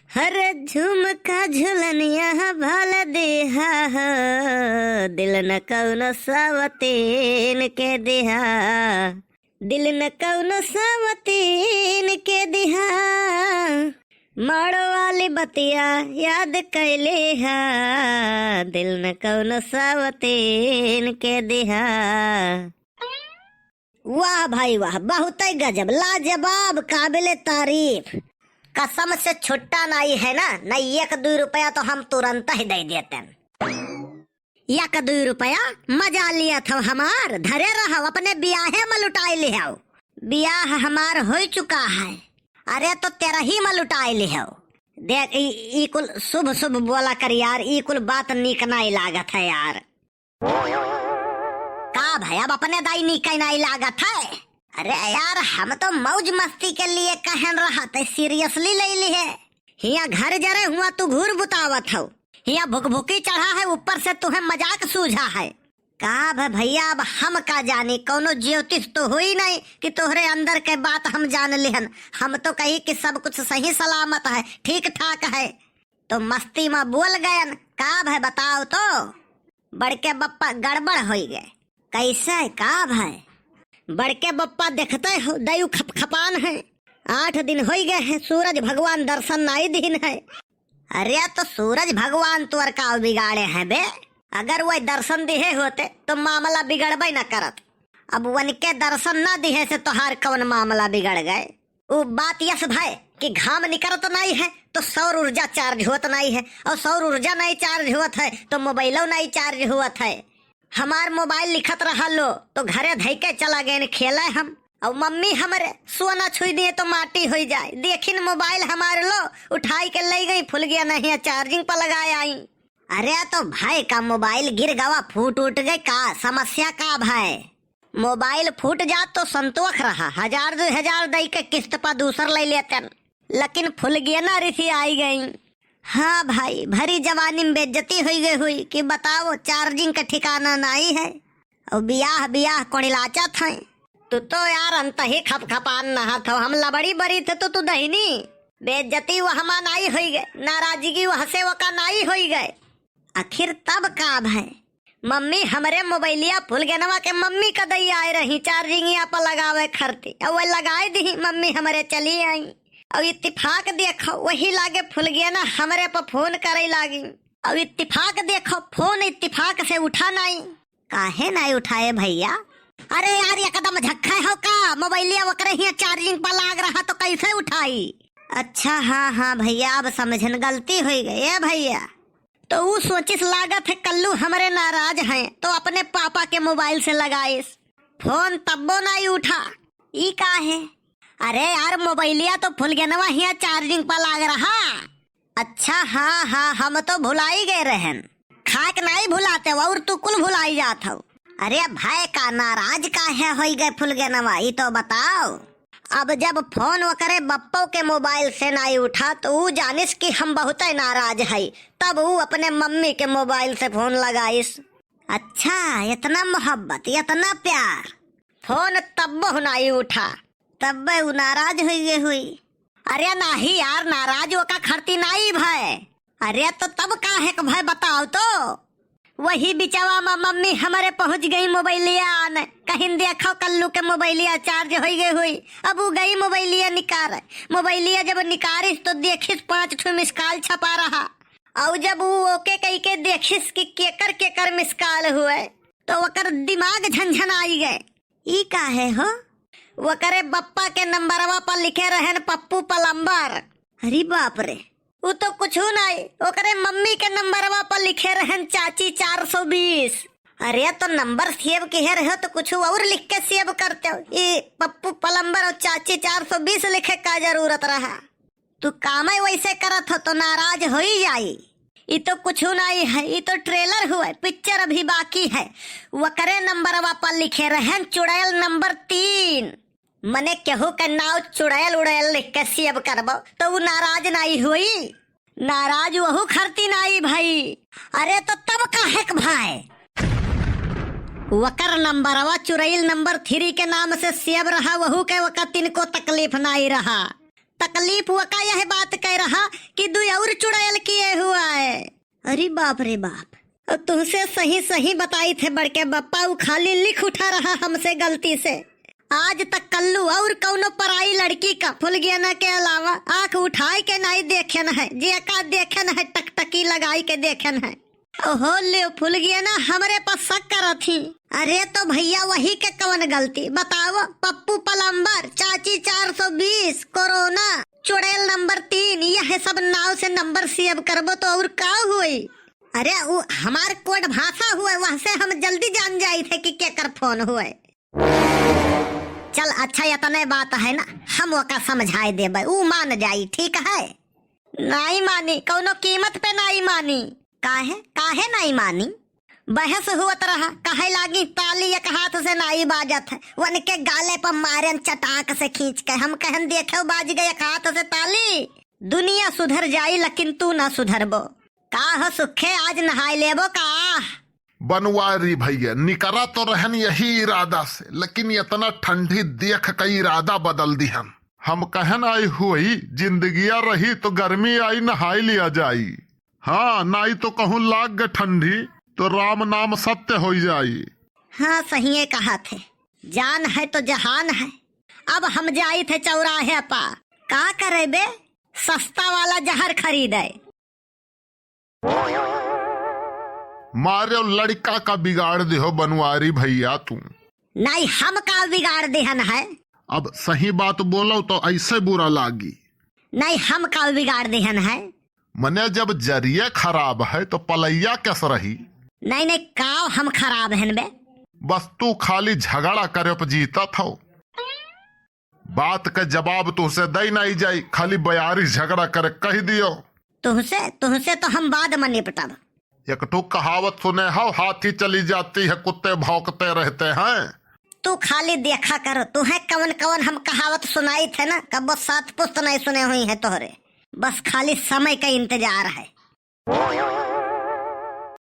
हर झुमका झुलनिया भल देहा हो, दिल न कौनो सवतीन के दिहा, दिल न कौनो सवतीन के दिहा, माड़ो वाली बतिया याद कैले हा, दिल न कौनो सवतीन के दिहा। वाह भाई वाह, बहुत ही गजब, लाजवाब, काबिले तारीफ। कसम से छुट्टा नहीं है ना, नहीं 1-2 रुपया तो हम तुरंत ही दे देते। 1-2 रुपया मजा लिया था हमार, धरे रहो अपने ब्याहे में लुटाई ले आओ। ब्याह हमार हो चुका है, अरे तो तेरा ही में लुटाई ले आओ। देख ई कुल शुभ शुभ बोला कर यार, ई कुल बात नीक नहीं लागत है यार। का भाई अब अपने दाई नीक नहीं लागत है? अरे यार हम तो मौज मस्ती के लिए कहन रहा थे, सीरियसली ले ली है। हिया घर जरे हुआ तू घूर बुतावत हो, हिया भुक-भुकी चढ़ा है, ऊपर से तुम्हें मजाक सूझा है। का भैया अब हम का जाने, कोनो ज्योतिष तो हुई नहीं कि तोहरे अंदर के बात हम जान लिहन। हम तो कही कि सब कुछ सही सलामत है, ठीक ठाक है, तो मस्ती में बोल गयन। का भाई बताओ तो, बड़के बप्पा गड़बड़ हो गए कैसे? का भाई बड़के बप्पा देखते हो दयु खपान है, 8 दिन हो गए हैं, सूरज भगवान दर्शन नहीं दिन है। अरे तो सूरज भगवान तोर का बिगाड़े हैं बे, अगर वह दर्शन दिए होते तो मामला बिगड़बे न करत। अब उनके दर्शन न दिए से तोहार कौन मामला बिगड़ गए? वो बात यस भाई कि घाम निकलत नहीं है तो सौर ऊर्जा चार्ज होत नहीं है, और सौर ऊर्जा नहीं चार्ज होत है तो मोबाइलो नहीं चार्ज होत है। हमार मोबाइल लिखत रहा लो तो घरे धैके चला गए खेले हम, और मम्मी हमारे सोना छुई दिए तो माटी हो जाए। देखिन मोबाइल हमारे लो उठाई के ले गई, फुल गया नहीं है, चार्जिंग पर लगाया आई। अरे तो भाई का मोबाइल गिर गवा, फूट उठ गए, का समस्या का भाई? मोबाइल फूट जात तो संतोष रहा, 1000-2000 दई के किस्त पर दूसर ले लेते, लेकिन फुल गया ना, रिसी आई गई। हाँ भाई भरी जवानी में बेइज्जती हुई कि बताओ, चार्जिंग का ठिकाना नहीं है, और बियाह कोड़िलाचा था। तू तो यार अंत ही खपान नहा था, हम लबड़ी बड़ी थे तो तू दहीनी बेइज्जती वो हमा नहीं हुई गए, नाराजगी वो हंसे वो का नहीं हुई गए। आखिर तब का भाई मम्मी हमारे मोबाइलिया फुल गनवा के मम्मी का दई आए रही, चार्जिंग यहाँ पर लगावे खरती, और वह लगाए दी मम्मी हमारे चली आई। और इत्तिफाक देखो वही लागे फुल गया ना, हमारे पर फोन करे लागी, और इत्तिफाक देखो फोन इत्तिफाक से उठा नहीं। काहे नहीं उठाए भैया? अरे यार एकदम झक्का हो का, मोबाइलिया वकरे ही चार्जिंग पर लाग रहा तो कैसे उठाई? अच्छा हाँ भैया अब समझन, गलती हो गई है भैया। तो वो सोचिस लागत है कल्लू हमारे नाराज हैं तो अपने पापा के मोबाइल से लगाइस फोन, तब्बो नहीं उठा। ई का है? अरे यार मोबाइलिया तो फुल गया हिया चार्जिंग पर लाग रहा। अच्छा हाँ हम तो भुलाई गए रहन, खाक नहीं भुलाते और तू कुल भुलाई जात हो। अरे भाई का नाराज का है हो गए फुल गया, ये तो बताओ। अब जब फोन वकरे बप्पो के मोबाइल से नहीं उठा तो वो जानिस कि हम बहुत नाराज है, तब वो अपने मम्मी के मोबाइल से फोन लगाइस। अच्छा इतना मोहब्बत इतना प्यार, फोन तब नहीं उठा, तब वो नाराज हुई। अरे नहीं यार नाराज वो का खरती नहीं भाई। अरे तो तब का है भाई बताओ तो? वही बिचावा में मम्मी हमारे पहुंच गई मोबाइलिया आने, कहीं देखो कल्लू के मोबाइलिया चार्ज हो गई। अब वो गई मोबाइलिया निकाल, मोबाइलिया जब निकारिस तो देखिस 5 मिसकाल छपा रहा, और जब वो ओके कही के देखिस कि केकर मिसकाल हुए तो वकर दिमाग झंझन आई गए। ई का है हो? वो करे बप्पा के नंबरवा पर लिखे रहन पप्पू पलम्बर। अरे बाप रे, वो तो कुछ नहीं, वो करे मम्मी के नंबरवा पर लिखे रहन चाची 420। अरे तो नंबर सेव किए रहे तो कुछ और लिख के सेव करते हो, ये पप्पू पलम्बर और चाची 420 लिखे का जरूरत रहा? तू काम वैसे करत हो तो नाराज हो ही जाई। ये तो कुछ नहीं है, ये तो ट्रेलर हुआ, पिक्चर अभी बाकी है। वो करे नंबरवा पर लिखे रहन चुड़ैल नंबर 3, मने केहू के नाव चुड़ैल उड़ैल लिख के सेव करबो तो वो नाराज नहीं हुई? नाराज वहू खरती नहीं भाई। अरे तो तब का है भाई? वकर नंबरवा चुड़ैल नंबर 3 के नाम से सेव रहा, वहू के वक़्त इनको तकलीफ नहीं रहा, तकलीफ हुआ का यह बात कह रहा कि दू और चुड़ैल किए हुआ है। अरे बाप रे बाप, और तुमसे सही सही बताई थे बड़के बप्पा, वो खाली लिख उठा रहा हमसे गलती से। आज तक कल्लू और कौनो पराई लड़की का फुलगेना के अलावा आंख उठाई के नहीं देखन है, जे का देखन है टकटकी लगाई के देखन है। ओहो ले फुलगेना हमरे पर शक करत थी। अरे तो भैया वही के कौन गलती बताओ? पप्पू प्लम्बर, चाची 420, कोरोना, चुड़ैल नंबर 3, यह सब नाव से नंबर सेव करबो तो और का हुई? अरे वो हमार कोड भाषा हुए, वहाँ से हम जल्दी जान जाई थे कि केकर फोन हुए। चल अच्छा इतने बात है ना, हम ओका समझाए देबे, ऊ मान जाई, ठीक है? नहीं मानी, कौनो कीमत पे नहीं मानी। काहे नहीं मानी? बहस हुआ रहा, कहे लागी ताली एक हाथ से नहीं बाजत है, वन के गाले पर मारन चटाक से खींच के। हम कहन देखे बाज गए एक हाथ से ताली। दुनिया सुधर जाई लेकिन तू ना सुधरबो। का सुखे आज नहाय लेबो का? बनवारी भैया निकरा तो रहन यही इरादा से, लेकिन इतना ठंडी देख के इरादा बदल दिहन। हम कहन आई हुई जिंदगिया रही तो गर्मी आई नहाई लिया जाई। हाँ नहीं तो कहूँ लाग गए ठंडी तो राम नाम सत्य हो जाई। हाँ सही कहा थे, जान है तो जहान है। अब हम जाई थे चौराहे पा, का करे बे? सस्ता वाला जहर खरीदे। मारे लड़का का बिगाड़ दे हो बनवारी भैया तू। नहीं हम का बिगाड़ देहन है? अब सही बात बोलो तो ऐसे बुरा लागी। नहीं हम का बिगाड़ देहन है? मने जब जरिए खराब है तो पलैया कैसे रही? नहीं काव हम खराब हैं बे। बस तू खाली झगड़ा करे पर जीता था। बात का जवाब तुझसे दे नहीं जाई, खाली बयारी झगड़ा करे कह दियो। तुहसे तो हम बाद में निपटब। एक तो कहावत सुने हो, हाथी चली जाती है कुत्ते भौंकते रहते हैं। तू खाली देखा कर, तुम्हें कवन कवन हम कहावत सुनाई थे ना, कब 7 पुस्त नहीं सुने हुई है तोहरे। बस खाली समय का इंतजार है।